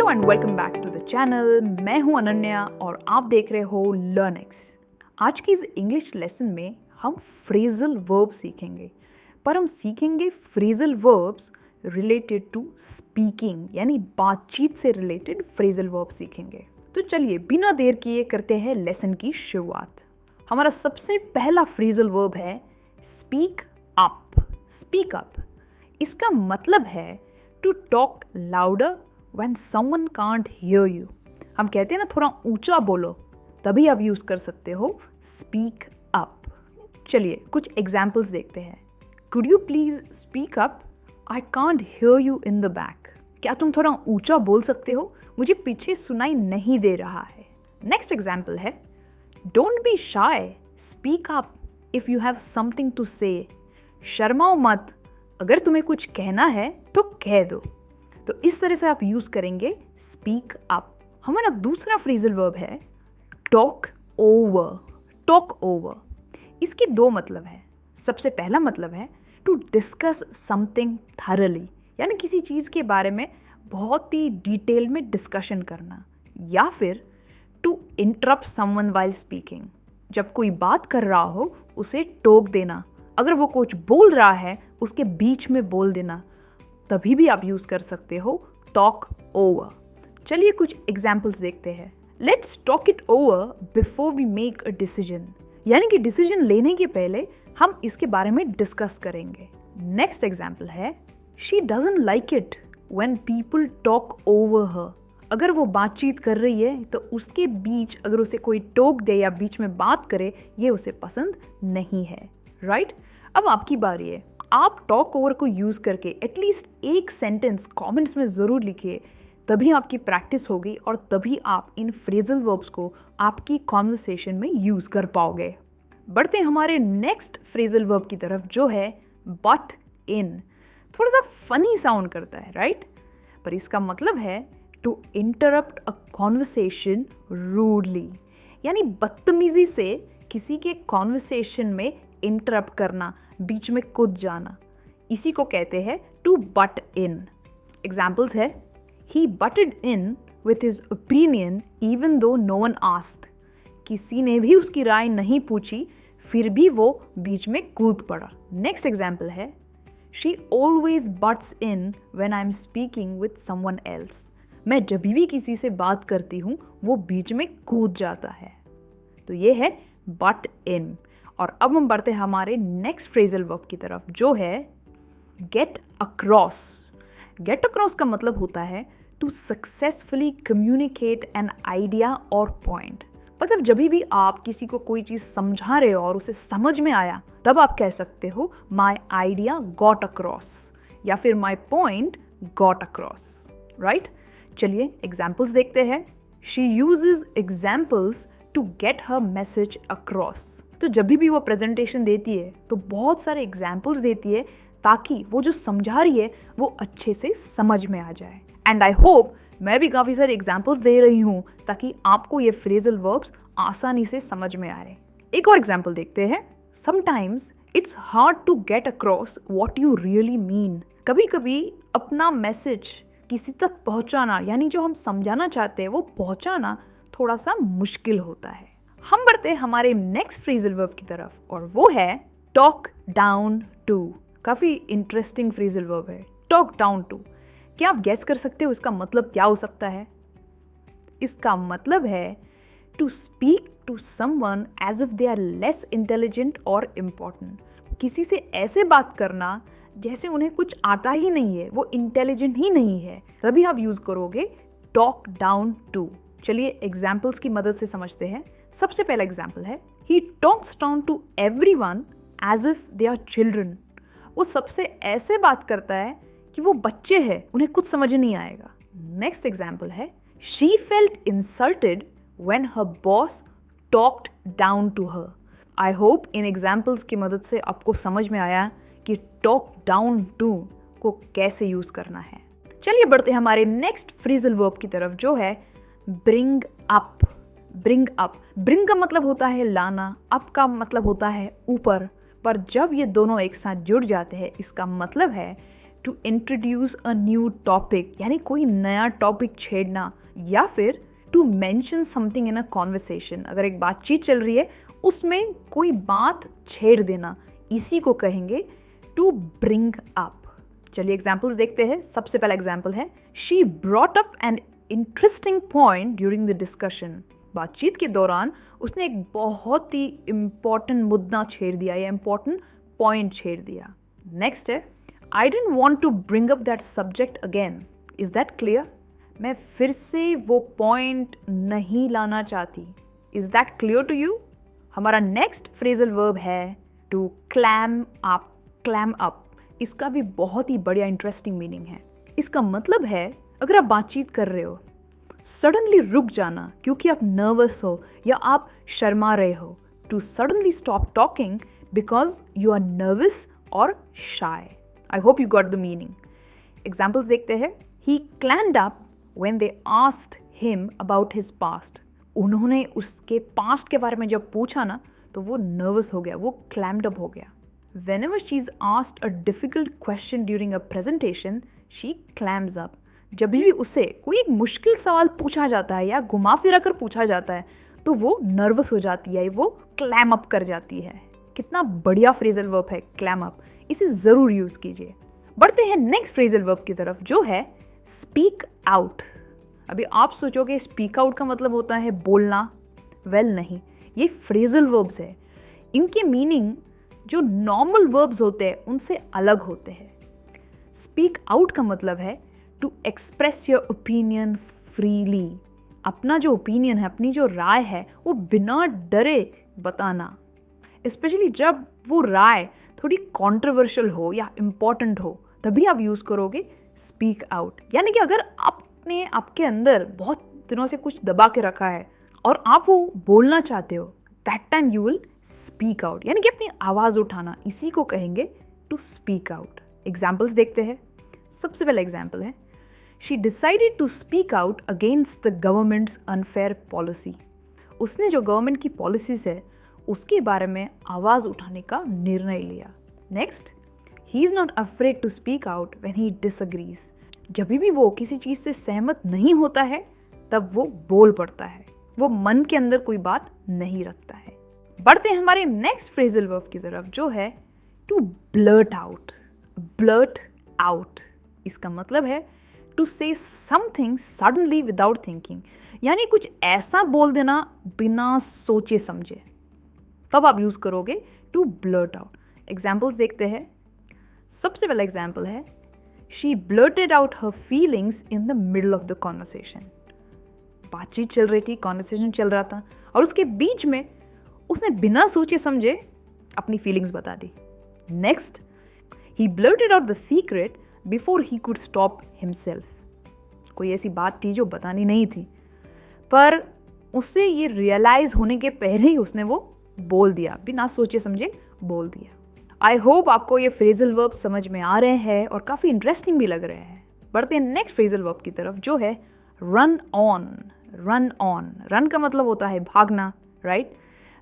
Hello and welcome back to the channel. मैं हूं अनन्या और आप देख रहे हो लर्निक्स। आज की इस इंग्लिश लेसन में हम फ्रेजल वर्ब सीखेंगे, पर हम सीखेंगे phrasal verbs related to speaking, यानी बातचीत से रिलेटेड फ्रेजल वर्ब सीखेंगे। तो चलिए बिना देर किए करते हैं लेसन की शुरुआत। हमारा सबसे पहला फ्रेजल वर्ब है स्पीक अप। स्पीक अप, इसका मतलब है to talk louder when someone can't hear you। हम कहते हैं ना थोड़ा ऊंचा बोलो, तभी आप यूज कर सकते हो स्पीक अप। चलिए कुछ एग्जाम्पल्स देखते हैं। Could you please speak up, I can't hear you in the back. क्या तुम थोड़ा ऊंचा बोल सकते हो, मुझे पीछे सुनाई नहीं दे रहा है। नेक्स्ट एग्जाम्पल है don't be shy, speak up if you have something to say. शर्माओ मत, अगर तुम्हें कुछ कहना है तो कह दो। तो इस तरह से आप यूज करेंगे स्पीक अप। हमारा दूसरा फ्रेजल वर्ब है टॉक ओवर। टॉक ओवर, इसके दो मतलब है। सबसे पहला मतलब है टू डिस्कस समथिंग थरली, यानी किसी चीज़ के बारे में बहुत ही डिटेल में डिस्कशन करना, या फिर to interrupt someone while speaking. जब कोई बात कर रहा हो उसे टोक देना, अगर वो कुछ बोल रहा है उसके बीच में बोल देना, तभी भी आप यूज कर सकते हो टॉक ओवर। चलिए कुछ एग्जाम्पल्स देखते हैं। Let's talk it over before we make a decision, यानी कि डिसीजन लेने के पहले हम इसके बारे में डिस्कस करेंगे। नेक्स्ट एग्जाम्पल है she doesn't like it when people talk over हर। अगर वो बातचीत कर रही है तो उसके बीच अगर उसे कोई टोक दे या बीच में बात करे, ये उसे पसंद नहीं है। राइट? अब आपकी बारी है। आप टॉक ओवर को यूज़ करके एटलीस्ट एक सेंटेंस कमेंट्स में ज़रूर लिखिए, तभी आपकी प्रैक्टिस होगी और तभी आप इन फ्रेजल वर्ब्स को आपकी कॉन्वर्सेशन में यूज़ कर पाओगे। बढ़ते हैं हमारे नेक्स्ट फ्रेजल वर्ब की तरफ, जो है बट इन। थोड़ा सा फनी साउंड करता है, राइट? पर इसका मतलब है to interrupt a conversation rudely, यानी बदतमीजी से किसी के कॉन्वर्सेशन में इंटरप्ट करना, बीच में कूद जाना। इसी को कहते हैं टू बट इन। एग्जाम्पल्स है he butted in with his opinion even though no one asked. किसी ने भी उसकी राय नहीं पूछी, फिर भी वो बीच में कूद पड़ा। नेक्स्ट एग्जाम्पल है she always butts in when I am speaking with someone else. मैं जब भी किसी से बात करती हूँ वो बीच में कूद जाता है। तो ये है बट इन। और अब हम बढ़ते हैं हमारे नेक्स्ट फ्रेजल वर्ब की तरफ, जो है गेट अक्रॉस। गेट अक्रॉस का मतलब होता है to successfully communicate an idea और पॉइंट। मतलब जब भी आप किसी को कोई चीज़ समझा रहे हो और उसे समझ में आया, तब आप कह सकते हो माई आइडिया गॉट अक्रॉस, या फिर my point got across. Right? चलिए एग्जाम्पल्स देखते हैं। She uses examples to get her message across. तो जब भी वो प्रेजेंटेशन देती है तो बहुत सारे एग्जाम्पल्स देती है, ताकि वो जो समझा रही है वो अच्छे से समझ में आ जाए। एंड आई होप मैं भी काफ़ी सारे एग्जाम्पल्स दे रही हूँ ताकि आपको ये फ्रेजल वर्ब्स आसानी से समझ में आ रहे। एक और एग्जाम्पल देखते हैं। Sometimes it's hard to get across what you really mean. कभी कभी अपना मैसेज किसी तक पहुँचाना, यानी जो हम समझाना चाहते हैं वो पहुँचाना थोड़ा सा मुश्किल होता है। हम बढ़ते हैं हमारे नेक्स्ट फ्रेजल वर्ब की तरफ, और वो है टॉक डाउन टू। काफ़ी इंटरेस्टिंग फ्रेजल वर्ब है टॉक डाउन टू। क्या आप गेस कर सकते हो इसका मतलब क्या हो सकता है? इसका मतलब है to speak to someone as if they are less intelligent और इम्पोर्टेंट। किसी से ऐसे बात करना जैसे उन्हें कुछ आता ही नहीं है, वो इंटेलिजेंट ही नहीं है, तभी आप यूज़ करोगे टॉक डाउन टू। चलिए एग्जाम्पल्स की मदद से समझते हैं। सबसे पहला एग्जाम्पल है he talks down to everyone as if they are children. वो सबसे ऐसे बात करता है कि वो बच्चे हैं, उन्हें कुछ समझ नहीं आएगा। नेक्स्ट एग्जाम्पल है she felt insulted when her boss talked down to her. I hope इन एग्जाम्पल्स की मदद से आपको समझ में आया कि टॉक डाउन टू को कैसे यूज करना है। चलिए बढ़ते हैं हमारे नेक्स्ट फ्रेजल वर्ब की तरफ, जो है bring up. Bring up, bring का मतलब होता है लाना, अप का मतलब होता है ऊपर, पर जब ये दोनों एक साथ जुड़ जाते हैं इसका मतलब है to introduce a new topic, यानी कोई नया टॉपिक छेड़ना, या फिर to mention something in a conversation, अगर एक बातचीत चल रही है उसमें कोई बात छेड़ देना, इसी को कहेंगे टू ब्रिंग अप। चलिए एग्जाम्पल्स देखते हैं। सबसे पहला एग्जाम्पल है she brought up an interesting point during the discussion. बातचीत के दौरान उसने एक बहुत ही इम्पॉर्टेंट मुद्दा छेड़ दिया या इम्पॉर्टेंट पॉइंट छेड़ दिया। नेक्स्ट है I don't want to bring up that subject again, is that clear? मैं फिर से वो पॉइंट नहीं लाना चाहती, is that clear to you? हमारा नेक्स्ट फ्रेजल वर्ब है to clam up. Clam up, इसका भी बहुत ही बढ़िया इंटरेस्टिंग मीनिंग है। इसका मतलब है अगर आप बातचीत कर रहे हो, सडनली रुक जाना क्योंकि आप नर्वस हो या आप शर्मा रहे हो, to suddenly stop talking because you are nervous और shy. I hope you got the meaning. Examples देखते हैं। He clammed up when they asked him about his past. उन्होंने उसके पास्ट के बारे में जब पूछा ना तो वो नर्वस हो गया, वो क्लैम्ड अप हो गया। Whenever she's asked a difficult question during a presentation, she clams up. जब भी उसे कोई एक मुश्किल सवाल पूछा जाता है या घुमा फिरा कर पूछा जाता है तो वो नर्वस हो जाती है, वो क्लैम अप कर जाती है। कितना बढ़िया फ्रेजल वर्ब है क्लैम अप, इसे ज़रूर यूज़ कीजिए। बढ़ते हैं नेक्स्ट फ्रेजल वर्ब की तरफ जो है स्पीक आउट। अभी आप सोचोगे स्पीक आउट का मतलब होता है बोलना। वेल नहीं, ये फ्रेजल वर्ब्स है। इनके मीनिंग जो नॉर्मल वर्ब्स होते हैं उनसे अलग होते हैं। स्पीक आउट का मतलब है to express your opinion freely. अपना जो ओपिनियन है, अपनी जो राय है, वो बिना डरे बताना। स्पेशली जब वो राय थोड़ी कॉन्ट्रोवर्शियल हो या इम्पॉर्टेंट हो, तभी आप यूज़ करोगे स्पीक आउट। यानी कि अगर आपने आपके अंदर बहुत दिनों से कुछ दबा के रखा है और आप वो बोलना चाहते हो, that time you will speak out, यानी कि अपनी आवाज़ उठाना, इसी को कहेंगे टू स्पीक आउट। एग्जाम्पल्स देखते हैं। सबसे पहला एग्जाम्पल है she decided to speak out against the government's unfair policy. उसने जो गवर्नमेंट की पॉलिसीज है उसके बारे में आवाज़ उठाने का निर्णय लिया। Next, he is not afraid to speak out when he disagrees. जब भी वो किसी चीज़ से सहमत नहीं होता है तब वो बोल पड़ता है, वो मन के अंदर कोई बात नहीं रखता है। बढ़ते हैं हमारे नेक्स्ट फ्रेजल वर्ब की तरफ जो है to blurt out. Blurt out, इसका मतलब है टू से समथिंग सडनली विदाउट थिंकिंग, यानी कुछ ऐसा बोल देना बिना सोचे समझे, तब आप यूज़ करोगे टू ब्लर्ट आउट। एग्जाम्पल्स देखते हैं। सबसे पहला एग्जाम्पल है she blurted out her feelings in the middle of the conversation. बातचीत चल रही थी, कॉन्वर्सेशन चल रहा था और उसके बीच में उसने बिना सोचे समझे अपनी फीलिंग्स बता दी। Next, he blurted out the secret before he could stop himself. कोई ऐसी बात थी जो बतानी नहीं थी, पर उससे ये रियलाइज होने के पहले ही उसने वो बोल दिया, बिना सोचे समझे बोल दिया। आई होप आपको ये फ्रेजल वर्ब समझ में आ रहे हैं और काफ़ी इंटरेस्टिंग भी लग रहे हैं। बढ़ते हैं नेक्स्ट फ्रेजल वर्ब की तरफ जो है run on. Run on, run का मतलब होता है भागना, राइट?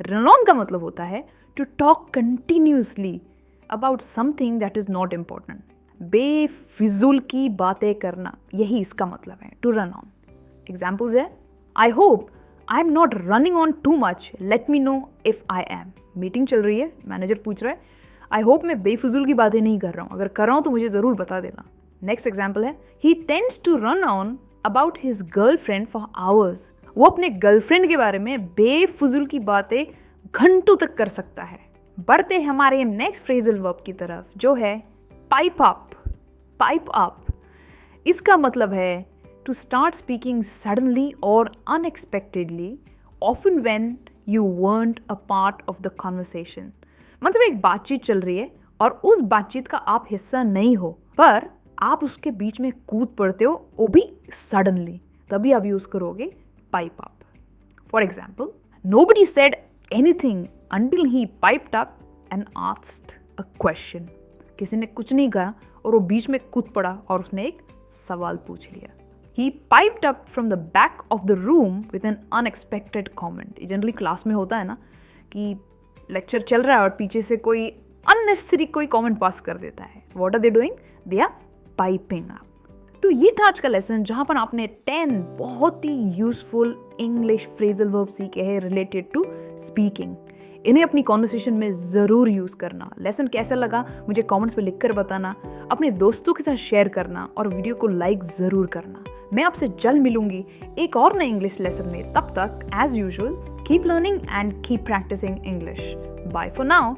रन ऑन का मतलब होता है to talk continuously about something that is not important. बेफिजूल की बातें करना, यही इसका मतलब है टू रन ऑन। एग्जाम्पल्स है I hope I am not running on too much, let me know if I am. Meeting चल रही है, मैनेजर पूछ रहा है, आई होप मैं बेफिजूल की बातें नहीं कर रहा हूँ, अगर कर रहा हूँ तो मुझे ज़रूर बता देना। नेक्स्ट एग्जाम्पल है he tends to run on about his girlfriend for hours. वो अपने गर्लफ्रेंड के बारे में बेफिजूल की बातें घंटों तक कर सकता है। बढ़ते हैं हमारे नेक्स्ट फ्रेजल वर्ब की तरफ जो है पाइप अप। पाइप अप, इसका मतलब है टू स्टार्ट स्पीकिंग सडनली और unexpectedly, often when you weren't a part of the conversation. मतलब एक बातचीत चल रही है और उस बातचीत का आप हिस्सा नहीं हो, पर आप उसके बीच में कूद पड़ते हो, वो भी सडनली, तभी आप यूज करोगे pipe up. For example, nobody said anything until he piped up and asked a question. किसी ने कुछ नहीं कहा और वो बीच में कूद पड़ा और उसने एक सवाल पूछ लिया। He piped up from the back of the room with an unexpected comment. Generally class में होता है ना कि लेक्चर चल रहा है और पीछे से कोई unnecessary कोई comment पास कर देता है. What are they doing? They are piping up. तो ये था आज का लेसन जहाँ पर आपने 10 बहुत ही यूजफुल इंग्लिश फ्रेजल वर्ब सीखे हैं रिलेटेड टू स्पीकिंग। इन्हें अपनी कॉन्वर्सेशन में ज़रूर यूज़ करना। लेसन कैसा लगा मुझे कमेंट्स में लिखकर बताना, अपने दोस्तों के साथ शेयर करना और वीडियो को लाइक ज़रूर करना। मैं आपसे जल्द मिलूंगी एक और नए इंग्लिश लेसन में। तब तक as usual keep learning and keep practising English. Bye for now.